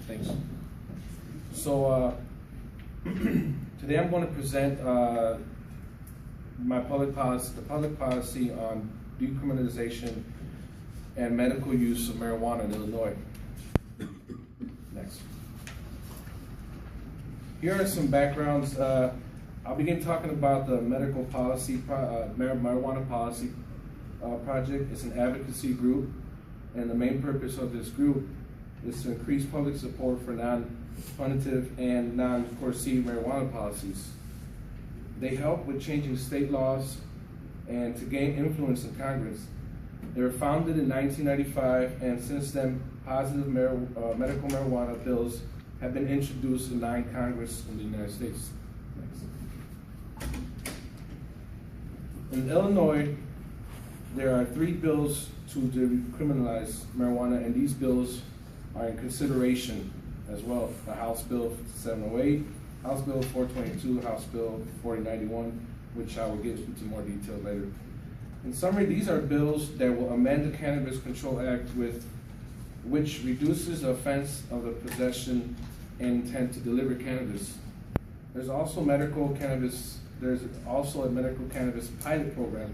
Thanks. So today I'm going to present my public policy on decriminalization and medical use of marijuana in Illinois. Next. Here are some backgrounds. I'll begin talking about the medical policy, marijuana policy project. It's an advocacy group, and the main purpose of this group is to increase public support for non-punitive and non-coercive marijuana policies. They help with changing state laws and to gain influence in Congress. They were founded in 1995, and since then, positive medical marijuana bills have been introduced in 9 Congress in the United States. Next. In Illinois, there are 3 bills to decriminalize marijuana, and these bills are in consideration as well. The House Bill 708, House Bill 422, House Bill 4091, which I will get into more detail later. In summary, these are bills that will amend the Cannabis Control Act, which reduces the offense of the possession and intent to deliver cannabis. There's also a medical cannabis pilot program.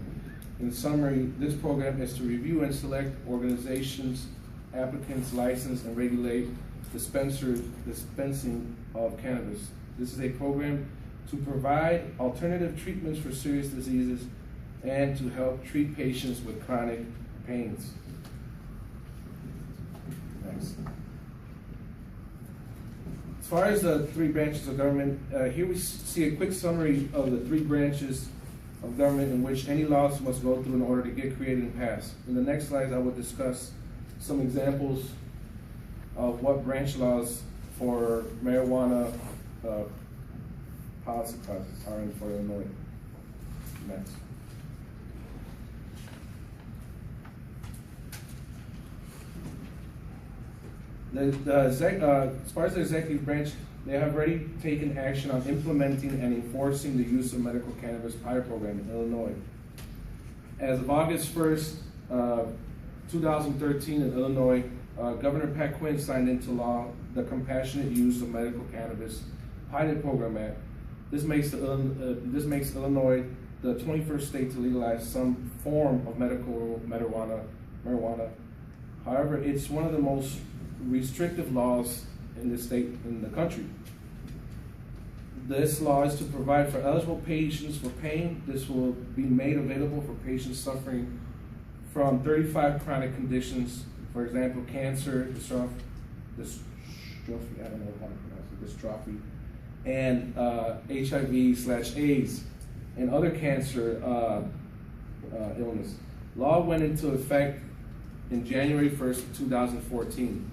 In summary, this program is to review and select organizations, applicants, license, and regulate dispensing of cannabis. This is a program to provide alternative treatments for serious diseases and to help treat patients with chronic pains. Next. As far as the 3 branches of government, here we see a quick summary of the 3 branches of government in which any laws must go through in order to get created and passed. In the next slides, I will discuss some examples of what branch laws for marijuana policy process are in for Illinois. Next. As far as the executive branch, they have already taken action on implementing and enforcing the use of medical cannabis pilot program in Illinois. As of August 1st, 2013 in Illinois, Governor Pat Quinn signed into law the Compassionate Use of Medical Cannabis Pilot Program Act. This makes Illinois the 21st state to legalize some form of medical marijuana. However, it's one of the most restrictive laws in the state, in the country. This law is to provide for eligible patients for pain. This will be made available for patients suffering from 35 chronic conditions, for example, cancer, dystrophy, and HIV/AIDS, and other cancer illness. Law went into effect in January 1st, 2014.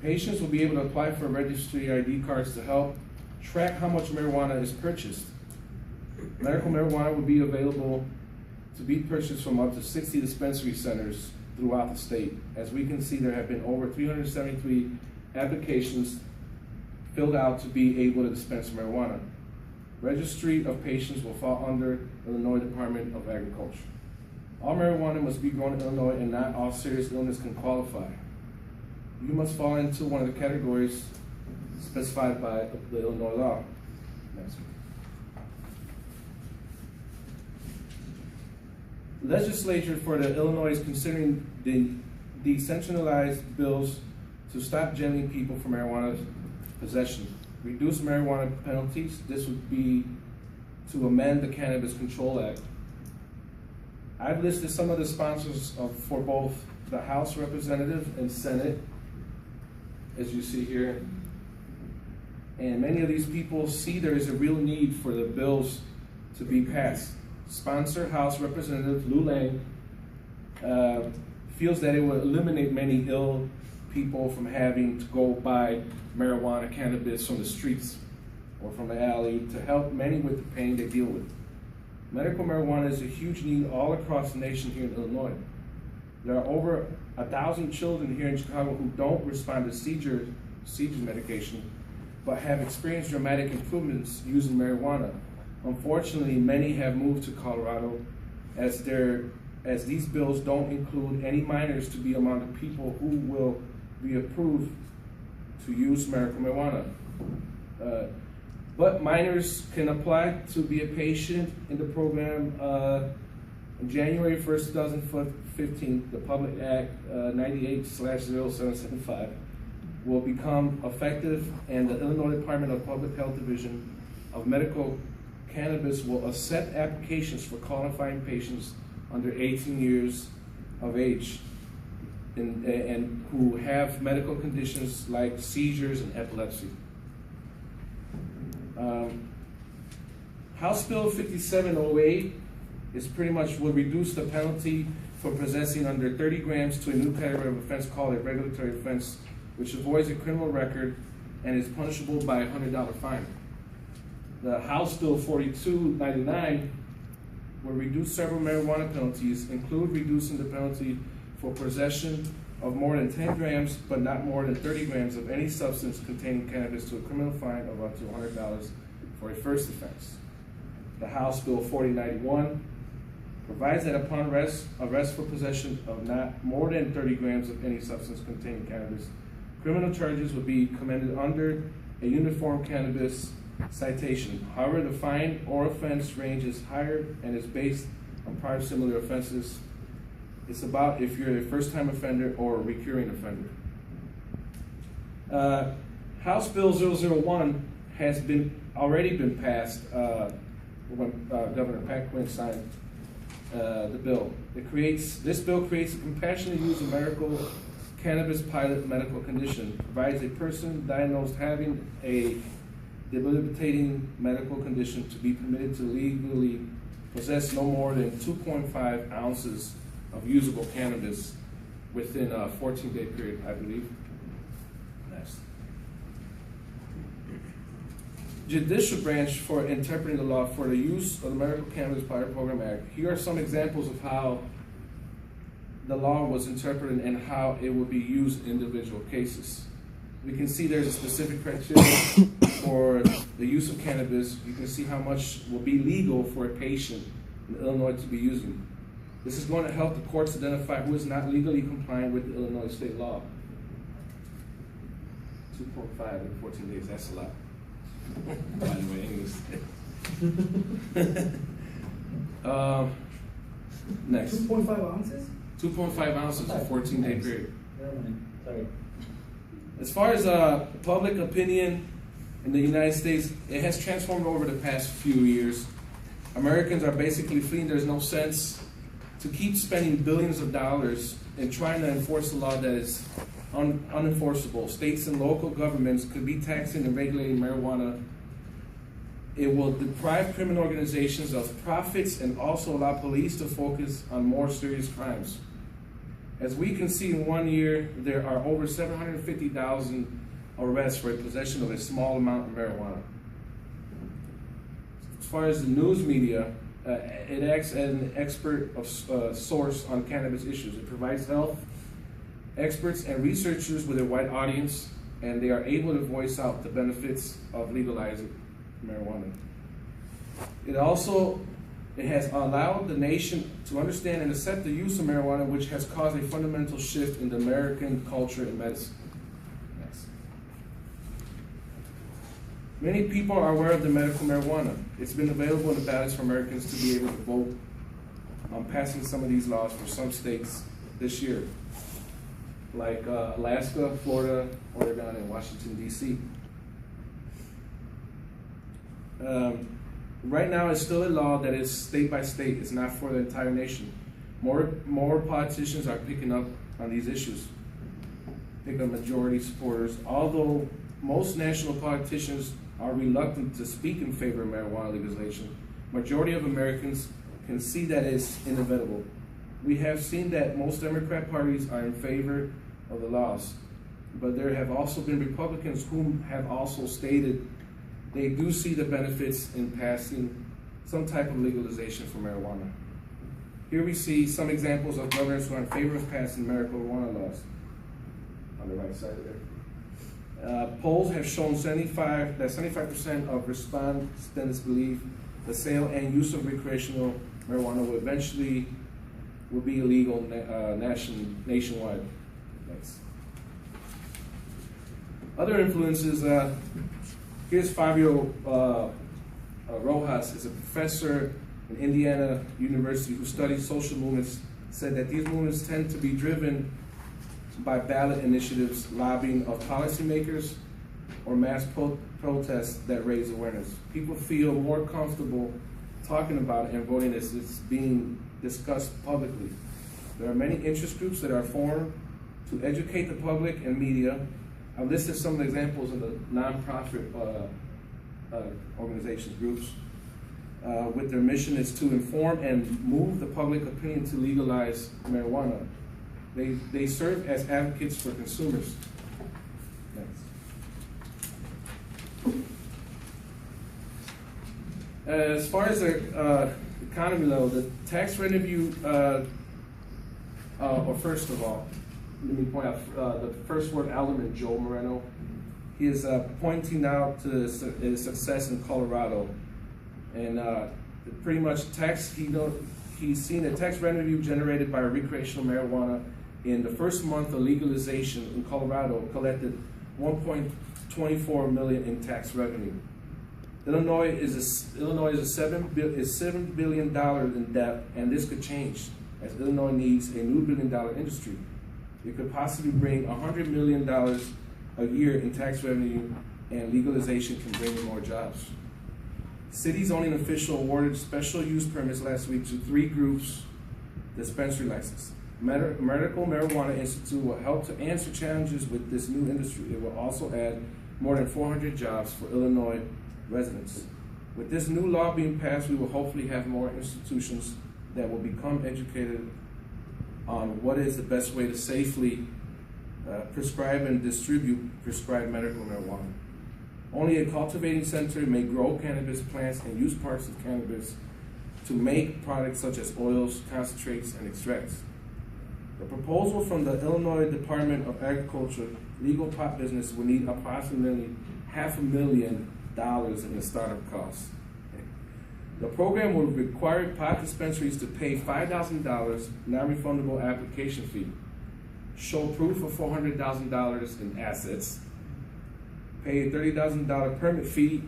Patients will be able to apply for registry ID cards to help track how much marijuana is purchased. Medical marijuana will be available to be purchased from up to 60 dispensary centers throughout the state. As we can see, there have been over 373 applications filled out to be able to dispense marijuana. Registry of patients will fall under Illinois Department of Agriculture. All marijuana must be grown in Illinois, and not all serious illness can qualify. You must fall into one of the categories specified by the Illinois law. Next. The legislature for the Illinois is considering the decentralized bills to stop jailing people for marijuana possession, reduce marijuana penalties. This would be to amend the Cannabis Control Act. I've listed some of the sponsors for both the House Representative and Senate, as you see here. And many of these people see there is a real need for the bills to be passed. Sponsor House Representative Lou Lang feels that it will eliminate many ill people from having to go buy marijuana cannabis from the streets or from the alley, to help many with the pain they deal with. Medical marijuana is a huge need all across the nation here in Illinois. There are over 1,000 children here in Chicago who don't respond to seizure medication, but have experienced dramatic improvements using marijuana. Unfortunately, many have moved to Colorado, as these bills don't include any minors to be among the people who will be approved to use medical marijuana. But minors can apply to be a patient in the program. On January 1st, 2015, the Public Act 98/0775 will become effective, and the Illinois Department of Public Health Division of Medical Cannabis will accept applications for qualifying patients under 18 years of age and who have medical conditions like seizures and epilepsy. House Bill 5708 is pretty much will reduce the penalty for possessing under 30 grams to a new category of offense called a regulatory offense, which avoids a criminal record and is punishable by a $100 fine. The House Bill 4299 will reduce several marijuana penalties, include reducing the penalty for possession of more than 10 grams but not more than 30 grams of any substance containing cannabis to a criminal fine of up to $100 for a first offense. The House Bill 4091 provides that upon arrest for possession of not more than 30 grams of any substance containing cannabis, criminal charges would be committed under a uniform cannabis citation. However, the fine or offense range is higher and is based on prior similar offenses. It's about if you're a first-time offender or a recurring offender. House Bill 001 has already been passed when Governor Pat Quinn signed the bill. This bill creates a compassionate use of medical cannabis pilot medical condition, provides a person diagnosed having a debilitating medical condition to be permitted to legally possess no more than 2.5 ounces of usable cannabis within a 14-day period, I believe. Next. Judicial branch for interpreting the law for the use of the Medical Cannabis Pilot Program Act. Here are some examples of how the law was interpreted and how it will be used in individual cases. We can see there's a specific criteria for the use of cannabis. You can see how much will be legal for a patient in Illinois to be using. This is going to help the courts identify who is not legally compliant with the Illinois state law. 2.5 in 14 days, that's a lot. By the way, English. Next. 2.5 ounces? 2.5 ounces in a 14-day period. Sorry. As far as public opinion in the United States, it has transformed over the past few years. Americans are basically fleeing. There's no sense to keep spending billions of dollars in trying to enforce a law that is unenforceable. States and local governments could be taxing and regulating marijuana. It will deprive criminal organizations of profits and also allow police to focus on more serious crimes. As we can see, in 1 year, there are over 750,000 arrests for possession of a small amount of marijuana. As far as the news media, it acts as an expert source on cannabis issues. It provides health experts and researchers with a wide audience, and they are able to voice out the benefits of legalizing marijuana. It has allowed the nation to understand and accept the use of marijuana, which has caused a fundamental shift in the American culture and medicine. Next. Many people are aware of the medical marijuana. It's been available in the ballots for Americans to be able to vote on passing some of these laws for some states this year, like Alaska, Florida, Oregon, and Washington, D.C. Right now, it's still a law that is state by state. It's not for the entire nation. More politicians are picking up on these issues, picking up majority supporters. Although most national politicians are reluctant to speak in favor of marijuana legalization, majority of Americans can see that it's inevitable. We have seen that most Democrat parties are in favor of the laws, but there have also been Republicans who have also stated they do see the benefits in passing some type of legalization for marijuana. Here we see some examples of governors who are in favor of passing marijuana laws. On the right side there. Polls have shown that 75% of respondents believe the sale and use of recreational marijuana will eventually be illegal nationwide. Next. Other influences, here's Fabio Rojas, is a professor in Indiana University who studies social movements, said that these movements tend to be driven by ballot initiatives, lobbying of policymakers, or mass protests that raise awareness. People feel more comfortable talking about it and voting as it's being discussed publicly. There are many interest groups that are formed to educate the public and media. I've listed some of the examples of the nonprofit organizations, groups, with their mission is to inform and move the public opinion to legalize marijuana. They serve as advocates for consumers. Next. As far as the economy level, the tax revenue, or first of all, let me point out the first word element, Joe Moreno. He is pointing out to his success in Colorado, and pretty much he's seen the tax revenue generated by recreational marijuana in the first month of legalization in Colorado collected $1.24 million in tax revenue. Illinois is $7 billion in debt, and this could change as Illinois needs a new $1 billion industry. It could possibly bring $100 million a year in tax revenue, and legalization can bring more jobs. City zoning official awarded special use permits last week to 3 groups dispensary license. Medical Marijuana Institute will help to answer challenges with this new industry. It will also add more than 400 jobs for Illinois residents. With this new law being passed, we will hopefully have more institutions that will become educated on what is the best way to safely prescribe and distribute prescribed medical marijuana. Only a cultivating center may grow cannabis plants and use parts of cannabis to make products such as oils, concentrates, and extracts. The proposal from the Illinois Department of Agriculture, legal pot business will need approximately $500,000 in the startup costs. The program will require pot dispensaries to pay $5,000 non-refundable application fee, show proof of $400,000 in assets, pay a $30,000 permit fee,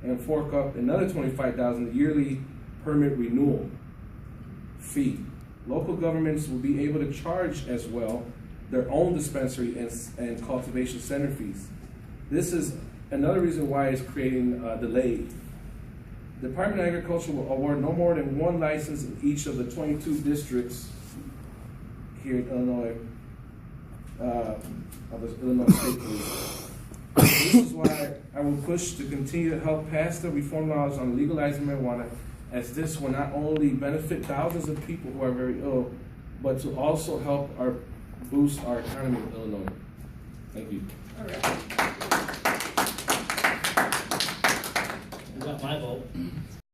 and fork up another $25,000 yearly permit renewal fee. Local governments will be able to charge as well their own dispensary and cultivation center fees. This is another reason why it's creating a delay. The Department of Agriculture will award no more than 1 license in each of the 22 districts here in Illinois, of the Illinois State Police. This is why I will push to continue to help pass the reform laws on legalizing marijuana, as this will not only benefit thousands of people who are very ill, but to also help boost our economy in Illinois. Thank you. All right.